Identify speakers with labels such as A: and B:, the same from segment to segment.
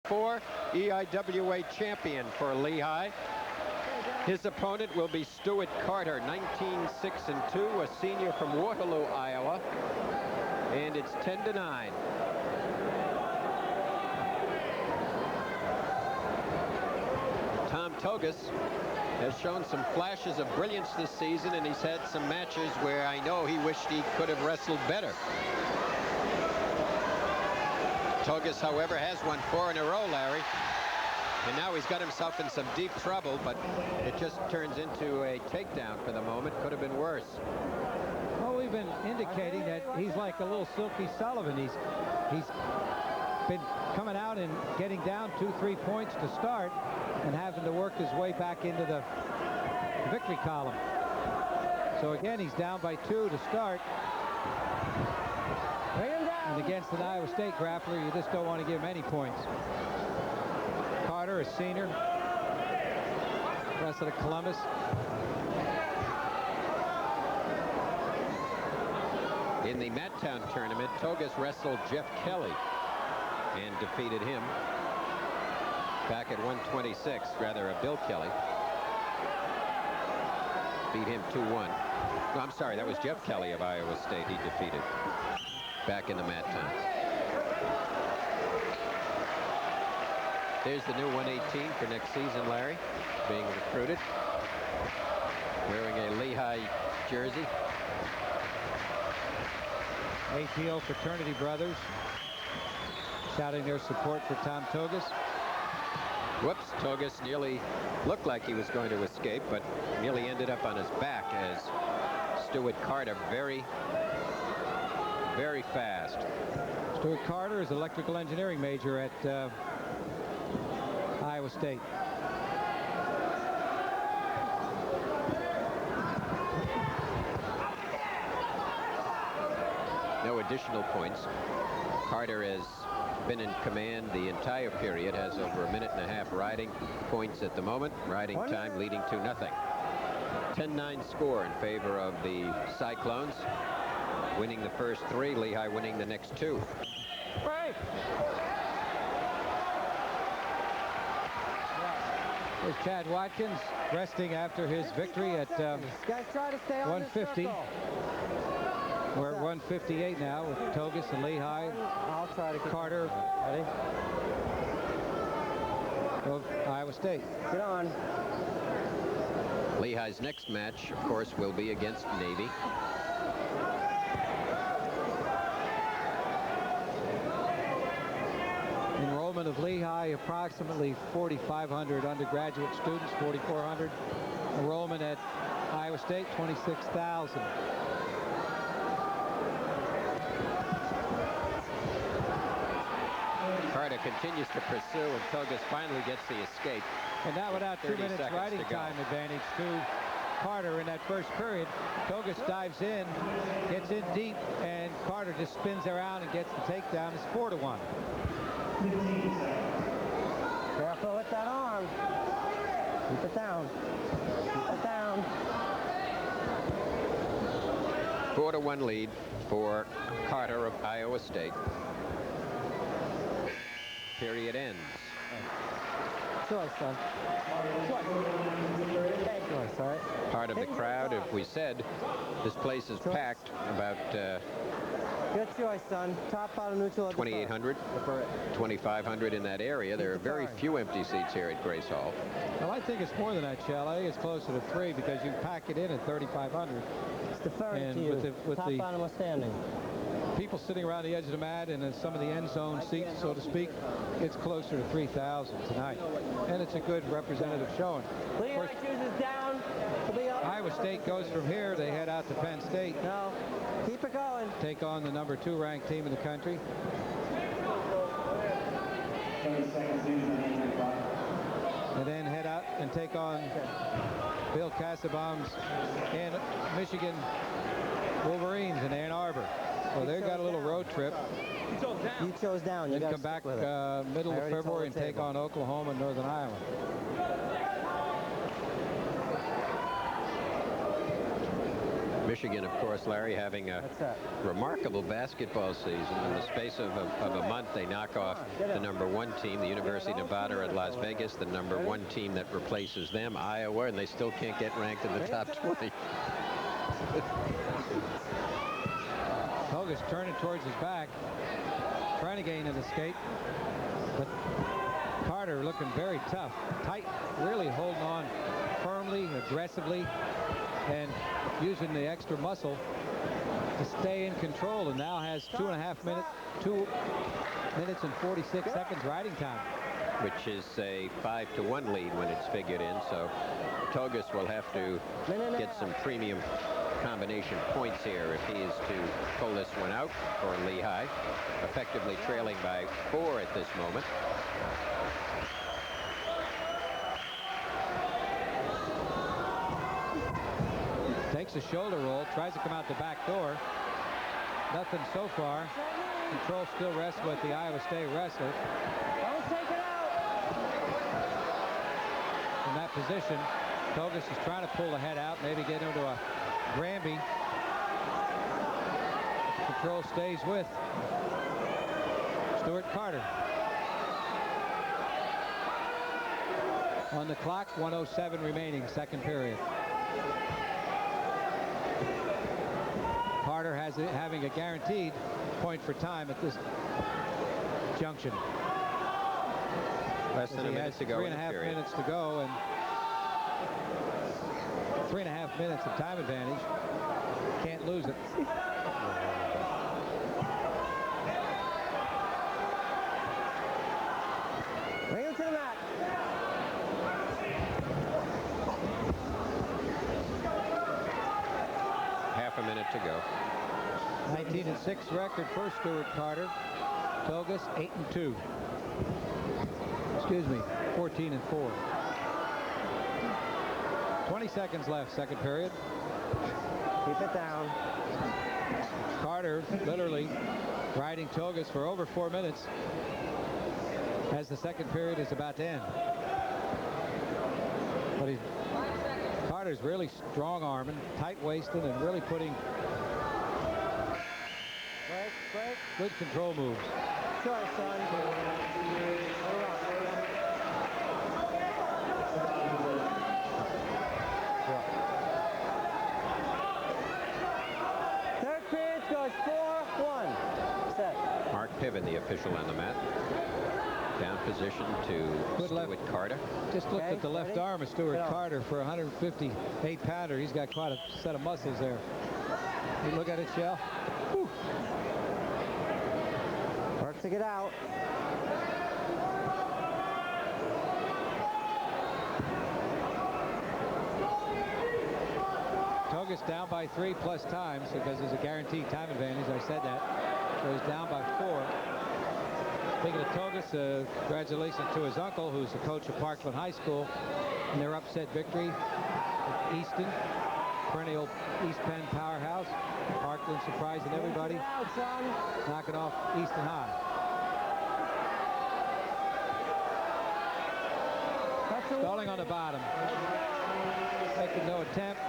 A: 2004 EIWA champion for Lehigh. His opponent will be Stewart Carter, 19-6-2, a senior from Waterloo, Iowa. And it's 10-9. Tom Toggas has shown some flashes of brilliance this season, and he's had some matches where I know he wished he could have wrestled better. Toggas, however, has won 4 in a row, Larry. And now he's got himself in some deep trouble, but it just turns into a takedown for the moment. Could have been worse.
B: Well, we've been indicating that he's like a little Silky Sullivan. He's been coming out and getting down 2-3 points to start and having to work his way back into the victory column. So again, he's down by 2 to start. And against an Iowa State grappler, you just don't want to give him any points. Carter, a senior, wrestled at Columbus.
A: In the Matttown tournament, Toggas wrestled Jeff Kelly and defeated him back at 126, rather Bill Kelly. Beat him 2-1. No, I'm sorry, that was Jeff Kelly of Iowa State he defeated back in the Matttown. There's the new 118 for next season, Larry, being recruited, wearing a Lehigh jersey.
B: ATO fraternity brothers shouting their support for Tom Toggas.
A: Whoops, Toggas nearly looked like he was going to escape, but nearly ended up on his back as Stewart Carter, very, very fast.
B: Stewart Carter is an electrical engineering major at Iowa State.
A: No additional points. Carter has been in command the entire period, has over a minute and a half riding points at the moment. Riding time leading to nothing. 10-9 score in favor of the Cyclones, winning the first 3, Lehigh winning the next 2.
B: Right. There's Chad Watkins resting after his victory at 150. We're at 158 now with Toggas and Lehigh.
C: I'll try to get
B: Carter.
C: Ready?
B: Of Iowa State.
C: Get on.
A: Lehigh's next match, of course, will be against Navy.
B: Enrollment of Lehigh, approximately 4,500 undergraduate students, 4,400. Enrollment at Iowa State, 26,000.
A: Carter continues to pursue, and Toggas finally gets the escape.
B: And that without 2 minutes riding time advantage to Carter in that first period. Toggas dives in, gets in deep, and Carter just spins around and gets the takedown. It's 4-1.
C: Careful with that arm. Keep it down. Keep it down.
A: 4-1 lead for Carter of Iowa State. Period ends.
C: Choice, son. Choice, all right.
A: Part of the crowd, if we said, this place is packed, about
C: good choice, son. Top, bottom, neutral.
A: 2,800, 2,500 in that area. There are very few empty seats here at Grace Hall.
B: Well, I think it's more than that, Shell. I think it's closer to 3 because you pack it in at 3,500.
C: It's deferring
B: and
C: to you.
B: With
C: Top, bottom, or standing.
B: People sitting around the edge of the mat and in some of the end zone seats, so to speak, it's closer to 3,000 tonight. And it's a good representative showing.
C: Lehigh chooses down.
B: Iowa State goes from here. They head out to Penn State.
C: No. Keep it going.
B: Take on the number 2 ranked team in the country. And then head out and take on Bill Cassabaum's and Michigan Wolverines in Ann Arbor. So they've got a little road trip.
C: You chose down. You
B: then come back middle of February and take on Oklahoma and Northern Iowa.
A: Michigan, of course, Larry, having a remarkable basketball season. In the space of a month, they knock off the #1 team, the University of Nevada at Las Vegas, the #1 team that replaces them, Iowa, and they still can't get ranked in the top 20.
B: Toggas turning towards his back, trying to gain in the skate, but Carter looking very tough, tight, really holding on firmly, aggressively, and using the extra muscle to stay in control, and now has 2 minutes and 46 seconds riding time,
A: which is a 5-1 lead when it's figured in. So Toggas will have to get some premium combination points here if he is to pull this one out for Lehigh, effectively trailing by 4 at this moment.
B: Takes a shoulder roll, tries to come out the back door. Nothing so far. Control still rests with the Iowa State wrestler.
C: Don't take it out.
B: In that position, Toggas is trying to pull the head out, maybe get into a Granby. Control stays with Stewart Carter. On the clock, 1:07 remaining, second period. Carter having a guaranteed point for time at this junction.
A: Less than a minute to go in the period.
B: 3.5 minutes to go, and 3.5 minutes of time advantage. Can't lose it.
C: Bring him to the mat.
A: Half a minute to go.
B: 19-6 record for Stewart Carter. Toggas 8-2. Excuse me, 14-4. 20 seconds left, second period.
C: Keep it down.
B: Carter literally riding Toggas for over 4 minutes as the second period is about to end. But Carter's really strong arming, tight waisted, and really putting good control moves.
C: Sure, son. Third period goes 4-1. Set.
A: Mark Piven, the official on the mat. Down position to Stewart Carter.
B: Just looked at the left arm of Stewart Carter for a 158-pounder. He's got quite a set of muscles there. You look at it, Shell. Whew.
C: Work to get out.
B: Toggas down by 3 plus times because there's a guaranteed time advantage. I said that. So he's down by 4. Speaking of Toggas, congratulations to his uncle, who's the coach of Parkland High School, in their upset victory at Easton, perennial East Penn powerhouse. Parkland surprising everybody, knocking off Easton High. Stalling on the bottom, making no attempt,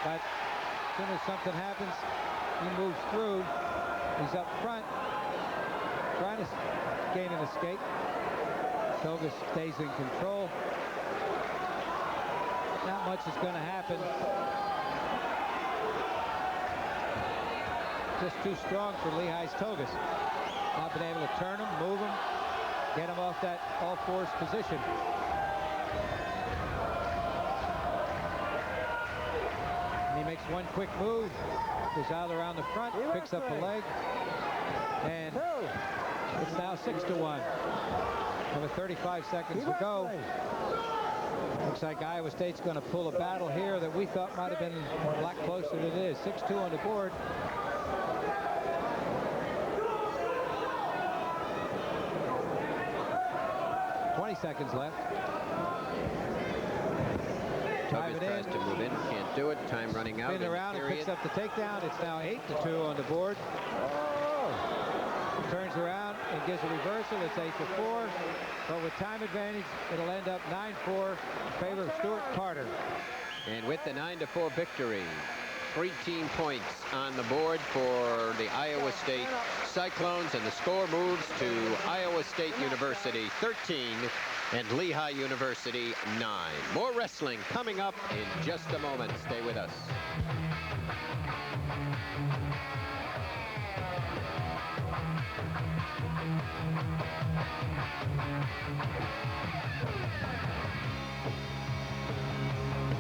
B: but as soon as something happens, he moves through. He's up front, trying to gain an escape. Toggas stays in control. Not much is going to happen. Just too strong for Lehigh's Toggas. Not been able to turn him, move him, get him off that all-fours position. And he makes one quick move, goes out around the front, picks up the leg, and it's now 6-1. Over 35 seconds to go. Looks like Iowa State's going to pull a battle here that we thought might have been a lot closer than it is. 6-2 on the board. Seconds left.
A: Toggas tries to move in, can't do it. Time running out.
B: Spin around and picks up the takedown. It's now 8-2 on the board. Turns around and gives a reversal. It's 8-4. But with time advantage, it'll end up 9-4 in favor of Stewart Carter.
A: And with the 9-4 victory, 3 team points on the board for the Iowa State Cyclones, and the score moves to Iowa State University 13 and Lehigh University 9. More wrestling coming up in just a moment. Stay with us.